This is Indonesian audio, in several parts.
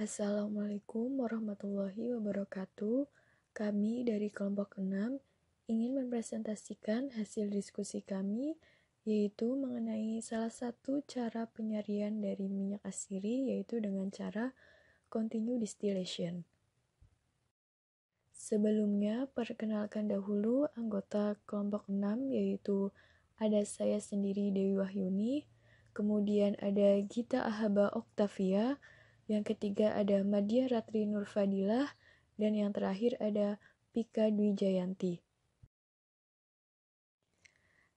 Assalamualaikum warahmatullahi wabarakatuh. Kami dari kelompok 6 ingin mempresentasikan hasil diskusi kami, yaitu mengenai salah satu cara penyaringan dari minyak asiri, yaitu dengan cara continue distillation. Sebelumnya, perkenalkan dahulu anggota kelompok 6, yaitu ada saya sendiri Dewi Wahyuni, kemudian ada Gita Ahaba Oktavia, yang ketiga ada Madya Ratri Nurfadilah, dan yang terakhir ada Pika Dwi Jayanti.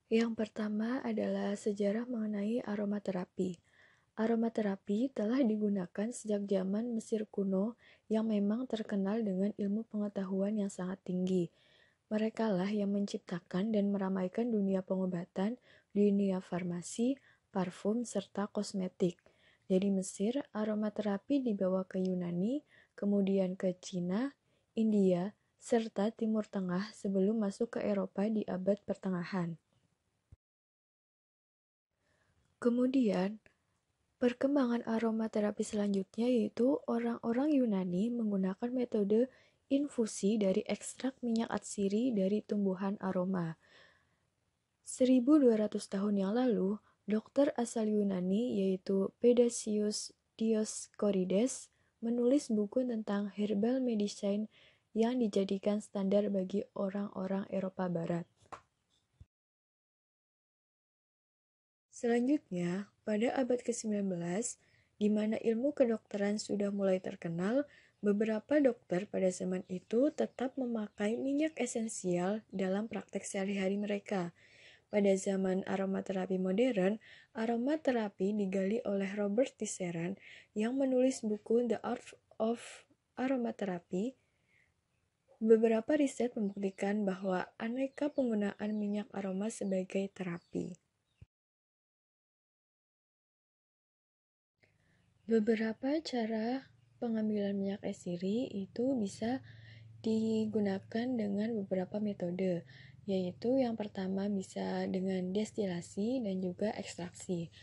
Yang pertama adalah sejarah mengenai aromaterapi. Aromaterapi telah digunakan sejak zaman Mesir kuno yang memang terkenal dengan ilmu pengetahuan yang sangat tinggi. Merekalah yang menciptakan dan meramaikan dunia pengobatan, dunia farmasi, parfum, serta kosmetik. Dari Mesir, aromaterapi dibawa ke Yunani, kemudian ke Cina, India, serta Timur Tengah sebelum masuk ke Eropa di abad pertengahan. Kemudian, perkembangan aromaterapi selanjutnya yaitu orang-orang Yunani menggunakan metode infusi dari ekstrak minyak atsiri dari tumbuhan aroma. 1200 tahun yang lalu, dokter asal Yunani yaitu Pedasius Dioscorides menulis buku tentang herbal medicine yang dijadikan standar bagi orang-orang Eropa Barat. Selanjutnya, pada abad ke-19, di mana ilmu kedokteran sudah mulai terkenal, beberapa dokter pada zaman itu tetap memakai minyak esensial dalam praktek sehari-hari mereka. Pada zaman aromaterapi modern, aromaterapi digali oleh Robert Tisserand yang menulis buku The Art of Aromatherapy. Beberapa riset membuktikan bahwa aneka penggunaan minyak aroma sebagai terapi. Beberapa cara pengambilan minyak asiri itu bisa digunakan dengan beberapa metode, yaitu yang pertama bisa dengan destilasi dan juga ekstraksi.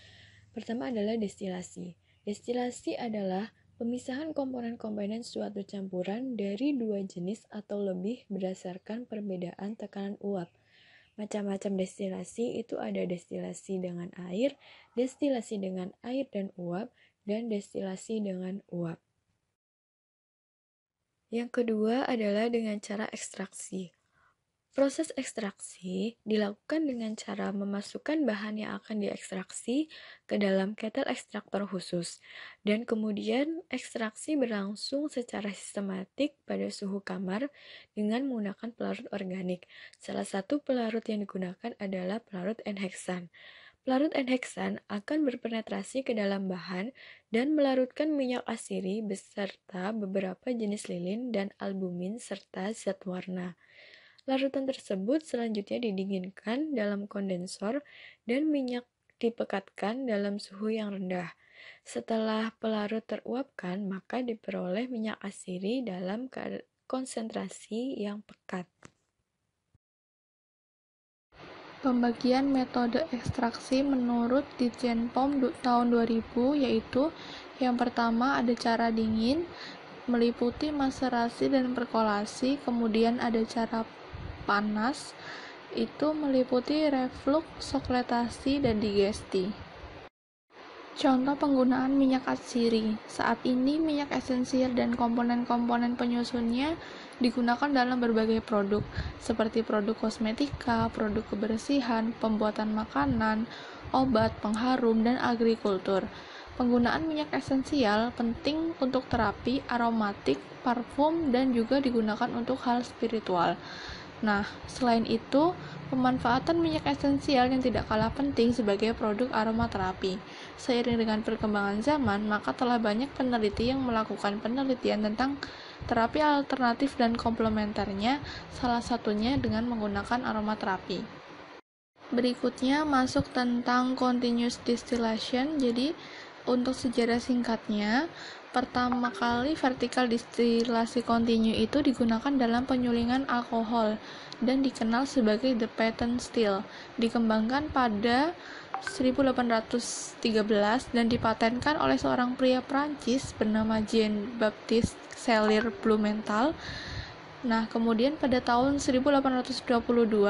Pertama adalah destilasi. Destilasi adalah pemisahan komponen-komponen suatu campuran dari dua jenis atau lebih berdasarkan perbedaan tekanan uap. Macam-macam destilasi itu ada destilasi dengan air, destilasi dengan air dan uap, dan destilasi dengan uap. Yang kedua adalah dengan cara ekstraksi. Proses ekstraksi dilakukan dengan cara memasukkan bahan yang akan diekstraksi ke dalam ketel ekstraktor khusus, dan kemudian ekstraksi berlangsung secara sistematik pada suhu kamar dengan menggunakan pelarut organik. Salah satu pelarut yang digunakan adalah pelarut N-heksan. Pelarut N-heksan akan berpenetrasi ke dalam bahan dan melarutkan minyak asiri beserta beberapa jenis lilin dan albumin serta zat warna. Larutan tersebut selanjutnya didinginkan dalam kondensor dan minyak dipekatkan dalam suhu yang rendah. Setelah pelarut teruapkan, maka diperoleh minyak asiri dalam konsentrasi yang pekat. Pembagian metode ekstraksi menurut Ditjen POM tahun 2000 yaitu yang pertama ada cara dingin, meliputi maserasi dan perkolasi, kemudian ada cara panas, itu meliputi reflux, sokletasi, dan digesti. Contoh penggunaan minyak atsiri. Saat ini minyak esensial dan komponen-komponen penyusunnya digunakan dalam berbagai produk, seperti produk kosmetika, produk kebersihan, pembuatan makanan, obat, pengharum, dan agrikultur. Penggunaan minyak esensial penting untuk terapi, aromatik, parfum, dan juga digunakan untuk hal spiritual. Nah, selain itu, pemanfaatan minyak esensial yang tidak kalah penting sebagai produk aromaterapi. Seiring dengan perkembangan zaman, maka telah banyak peneliti yang melakukan penelitian tentang terapi alternatif dan komplementernya, salah satunya dengan menggunakan aromaterapi. Berikutnya masuk tentang continuous distillation. Jadi, untuk sejarah singkatnya, pertama kali vertikal distilasi kontinu itu digunakan dalam penyulingan alkohol dan dikenal sebagai the patent still. Dikembangkan pada 1813 dan dipatenkan oleh seorang pria Prancis bernama Jean-Baptiste Cellier Blumenthal. Nah, kemudian pada tahun 1822,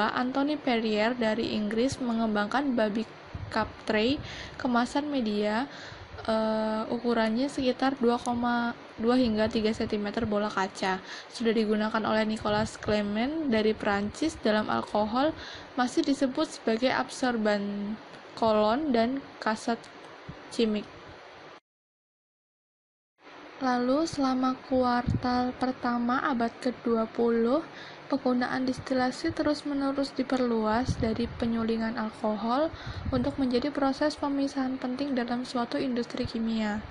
Anthony Perrier dari Inggris mengembangkan baby cup tray kemasan media ukurannya sekitar 2,2 hingga 3 cm bola kaca. Sudah digunakan oleh Nicolas Clement dari Prancis dalam alkohol, masih disebut sebagai absorban kolon dan kaset cimik. Lalu selama kuartal pertama abad ke-20, penggunaan distilasi terus-menerus diperluas dari penyulingan alkohol untuk menjadi proses pemisahan penting dalam suatu industri kimia.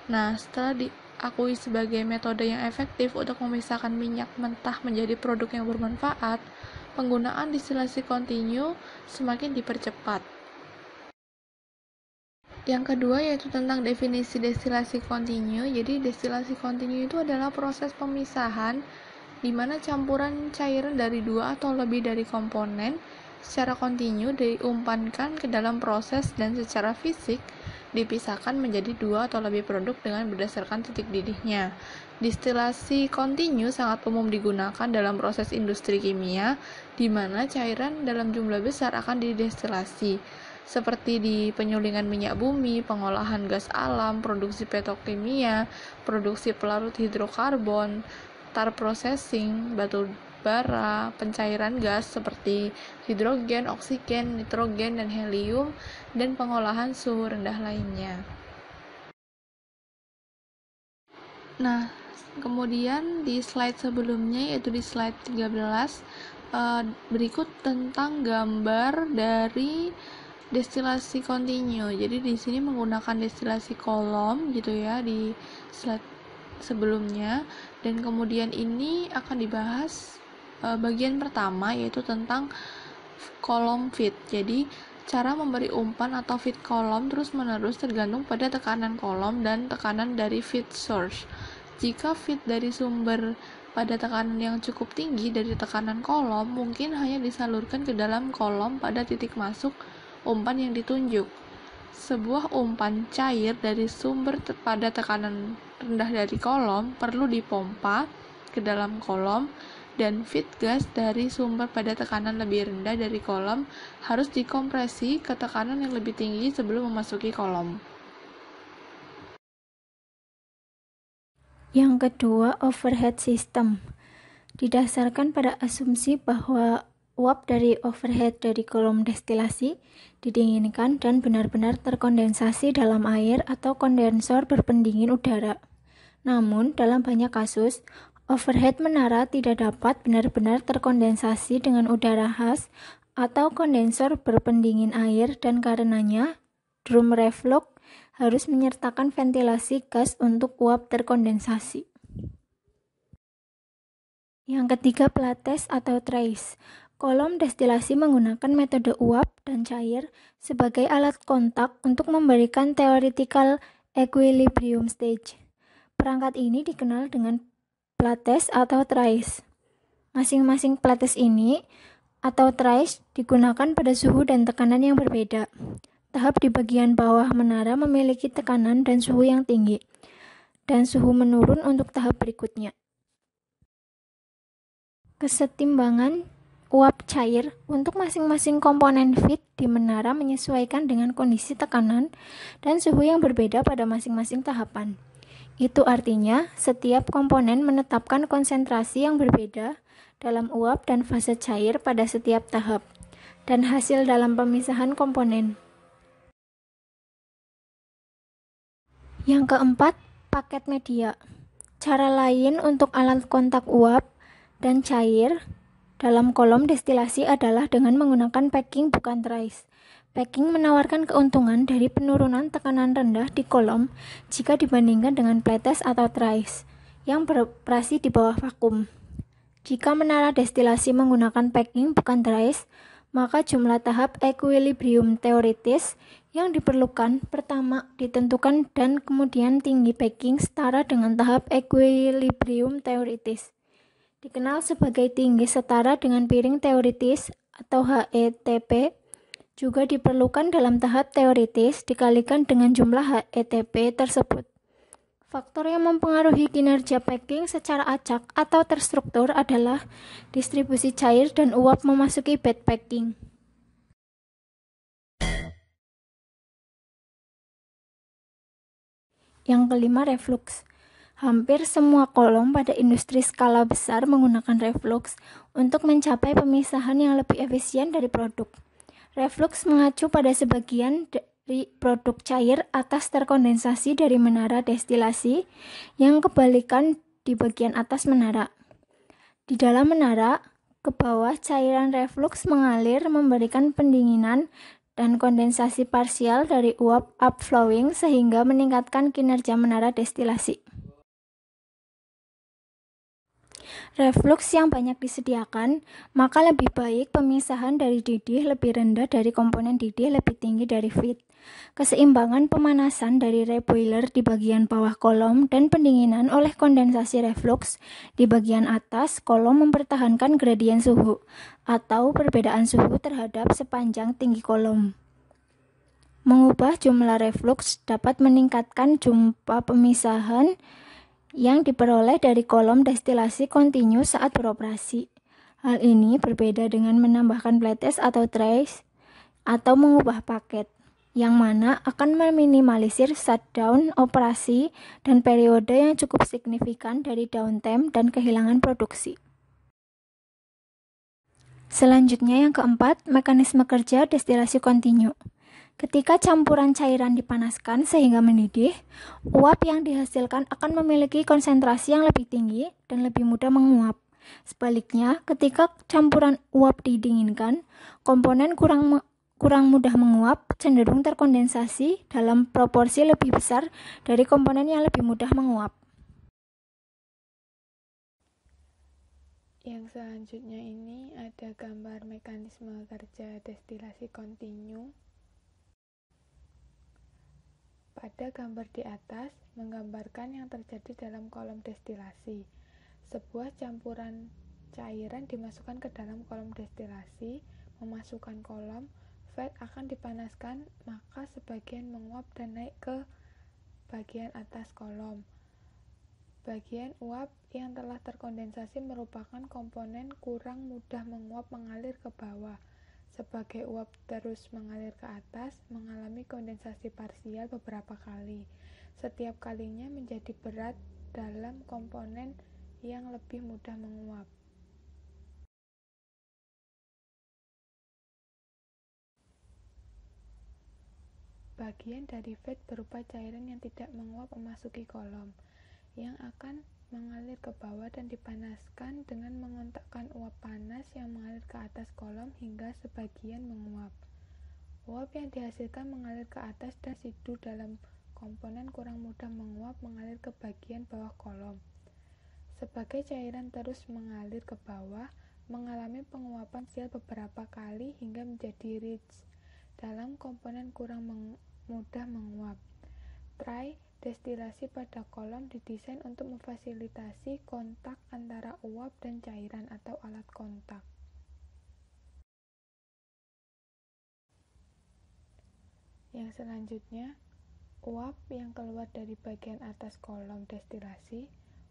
Nah, setelah diakui sebagai metode yang efektif untuk memisahkan minyak mentah menjadi produk yang bermanfaat, penggunaan distilasi kontinu semakin dipercepat. Yang kedua yaitu tentang definisi destilasi kontinu. Jadi destilasi kontinu itu adalah proses pemisahan di mana campuran cairan dari dua atau lebih dari komponen secara kontinu diumpankan ke dalam proses dan secara fisik dipisahkan menjadi dua atau lebih produk dengan berdasarkan titik didihnya. Destilasi kontinu sangat umum digunakan dalam proses industri kimia di mana cairan dalam jumlah besar akan didestilasi, seperti di penyulingan minyak bumi, pengolahan gas alam, produksi petrokimia, produksi pelarut hidrokarbon, tar processing, batu bara, pencairan gas seperti hidrogen, oksigen, nitrogen, dan helium, dan pengolahan suhu rendah lainnya. Nah, kemudian di slide sebelumnya, yaitu di slide 13, berikut tentang gambar dari destilasi kontinu. Jadi di sini menggunakan destilasi kolom gitu ya di slide sebelumnya, dan kemudian ini akan dibahas bagian pertama yaitu tentang kolom feed. Jadi cara memberi umpan atau feed kolom terus-menerus tergantung pada tekanan kolom dan tekanan dari feed source. Jika feed dari sumber pada tekanan yang cukup tinggi dari tekanan kolom, mungkin hanya disalurkan ke dalam kolom pada titik masuk umpan yang ditunjuk. Sebuah umpan cair dari sumber pada tekanan rendah dari kolom perlu dipompa ke dalam kolom, dan feed gas dari sumber pada tekanan lebih rendah dari kolom harus dikompresi ke tekanan yang lebih tinggi sebelum memasuki kolom. Yang kedua, overhead system. Didasarkan pada asumsi bahwa uap dari overhead dari kolom destilasi didinginkan dan benar-benar terkondensasi dalam air atau kondensor berpendingin udara. Namun, dalam banyak kasus, overhead menara tidak dapat benar-benar terkondensasi dengan udara khas atau kondensor berpendingin air, dan karenanya drum reflux harus menyertakan ventilasi gas untuk uap terkondensasi. Yang ketiga, plates atau trays. Kolom destilasi menggunakan metode uap dan cair sebagai alat kontak untuk memberikan theoretical equilibrium stage. Perangkat ini dikenal dengan plates atau trays. Masing-masing plates ini atau trays digunakan pada suhu dan tekanan yang berbeda. Tahap di bagian bawah menara memiliki tekanan dan suhu yang tinggi, dan suhu menurun untuk tahap berikutnya. Kesetimbangan uap cair untuk masing-masing komponen feed di menara menyesuaikan dengan kondisi tekanan dan suhu yang berbeda pada masing-masing tahapan. Itu artinya setiap komponen menetapkan konsentrasi yang berbeda dalam uap dan fase cair pada setiap tahap, dan hasil dalam pemisahan komponen. Yang keempat, paket media. Cara lain untuk alat kontak uap dan cair dalam kolom destilasi adalah dengan menggunakan packing bukan trays. Packing menawarkan keuntungan dari penurunan tekanan rendah di kolom jika dibandingkan dengan plates atau trays yang beroperasi di bawah vakum. Jika menara destilasi menggunakan packing bukan trays, maka jumlah tahap equilibrium teoritis yang diperlukan pertama ditentukan, dan kemudian tinggi packing setara dengan tahap equilibrium teoritis. Dikenal sebagai tinggi setara dengan piring teoritis atau HETP juga diperlukan dalam tahap teoritis dikalikan dengan jumlah HETP tersebut. Faktor yang mempengaruhi kinerja packing secara acak atau terstruktur adalah distribusi cair dan uap memasuki bed packing. Yang kelima, reflux. Hampir semua kolom pada industri skala besar menggunakan reflux untuk mencapai pemisahan yang lebih efisien dari produk. Reflux mengacu pada sebagian dari produk cair atas terkondensasi dari menara destilasi yang kebalikan di bagian atas menara. Di dalam menara, ke bawah cairan reflux mengalir memberikan pendinginan dan kondensasi parsial dari uap upflowing sehingga meningkatkan kinerja menara destilasi. Reflux yang banyak disediakan, maka lebih baik pemisahan dari didih lebih rendah dari komponen didih lebih tinggi dari feed. Keseimbangan pemanasan dari reboiler di bagian bawah kolom dan pendinginan oleh kondensasi reflux di bagian atas kolom mempertahankan gradien suhu atau perbedaan suhu terhadap sepanjang tinggi kolom. Mengubah jumlah reflux dapat meningkatkan jumlah pemisahan yang diperoleh dari kolom destilasi kontinu saat beroperasi. Hal ini berbeda dengan menambahkan playtest atau trays atau mengubah paket, yang mana akan meminimalisir shutdown operasi dan periode yang cukup signifikan dari downtime dan kehilangan produksi. Selanjutnya yang keempat, mekanisme kerja destilasi kontinu. Ketika campuran cairan dipanaskan sehingga mendidih, uap yang dihasilkan akan memiliki konsentrasi yang lebih tinggi dan lebih mudah menguap. Sebaliknya, ketika campuran uap didinginkan, komponen kurang mudah menguap, cenderung terkondensasi dalam proporsi lebih besar dari komponen yang lebih mudah menguap. Yang selanjutnya ini ada gambar mekanisme kerja destilasi kontinu. Pada gambar di atas menggambarkan yang terjadi dalam kolom destilasi. Sebuah campuran cairan dimasukkan ke dalam kolom destilasi, memasukkan kolom, vat akan dipanaskan, maka sebagian menguap dan naik ke bagian atas kolom. Bagian uap yang telah terkondensasi merupakan komponen kurang mudah menguap mengalir ke bawah. Sebagai uap terus mengalir ke atas, mengalami kondensasi parsial beberapa kali. Setiap kalinya menjadi berat dalam komponen yang lebih mudah menguap. Bagian dari vat berupa cairan yang tidak menguap memasuki kolom, yang akan mengalir ke bawah dan dipanaskan dengan mengontakkan uap panas yang mengalir ke atas kolom hingga sebagian menguap. Uap yang dihasilkan mengalir ke atas dan residu dalam komponen kurang mudah menguap mengalir ke bagian bawah kolom. Sebagai cairan terus mengalir ke bawah, mengalami penguapan parsial beberapa kali hingga menjadi rich dalam komponen kurang mudah menguap. Tray destilasi pada kolom didesain untuk memfasilitasi kontak antara uap dan cairan atau alat kontak. Yang selanjutnya, uap yang keluar dari bagian atas kolom destilasi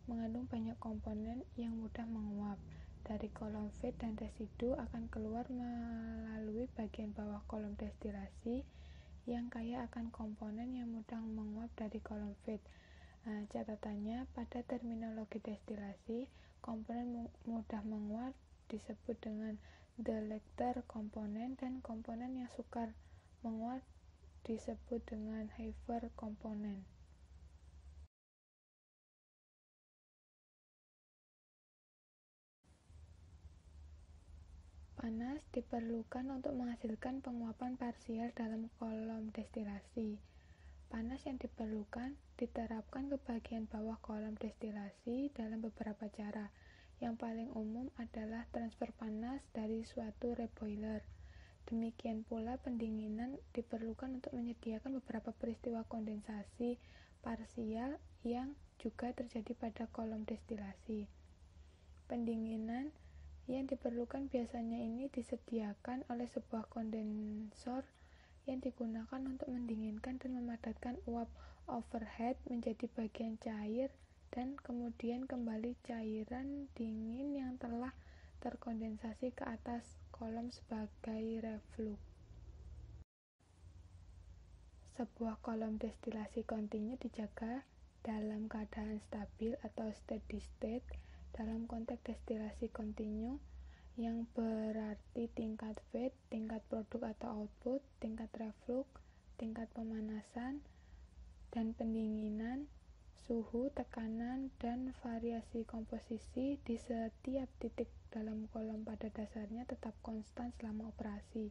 mengandung banyak komponen yang mudah menguap. Dari kolom vat dan residu akan keluar melalui bagian bawah kolom destilasi yang kaya akan komponen yang mudah menguap dari kolom vat. Catatannya, pada terminologi destilasi, komponen mudah menguap disebut dengan delector komponen dan komponen yang sukar menguap disebut dengan Haver komponen. Panas diperlukan untuk menghasilkan penguapan parsial dalam kolom destilasi. Panas yang diperlukan diterapkan ke bagian bawah kolom destilasi dalam beberapa cara. Yang paling umum adalah transfer panas dari suatu reboiler. Demikian pula pendinginan diperlukan untuk menyediakan beberapa peristiwa kondensasi parsial yang juga terjadi pada kolom destilasi. Pendinginan Yang diperlukan biasanya ini disediakan oleh sebuah kondensor yang digunakan untuk mendinginkan dan memadatkan uap overhead menjadi bagian cair dan kemudian kembali cairan dingin yang telah terkondensasi ke atas kolom sebagai reflux. Sebuah kolom destilasi kontinu dijaga dalam keadaan stabil atau steady state dalam konteks destilasi kontinu, yang berarti tingkat feed, tingkat produk atau output, tingkat reflux, tingkat pemanasan dan pendinginan, suhu, tekanan, dan variasi komposisi di setiap titik dalam kolom pada dasarnya tetap konstan selama operasi.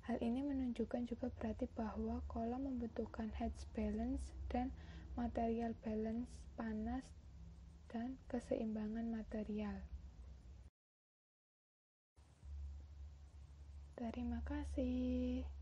Hal ini menunjukkan juga berarti bahwa kolom membutuhkan head balance dan material balance, panas, dan keseimbangan material. Terima kasih.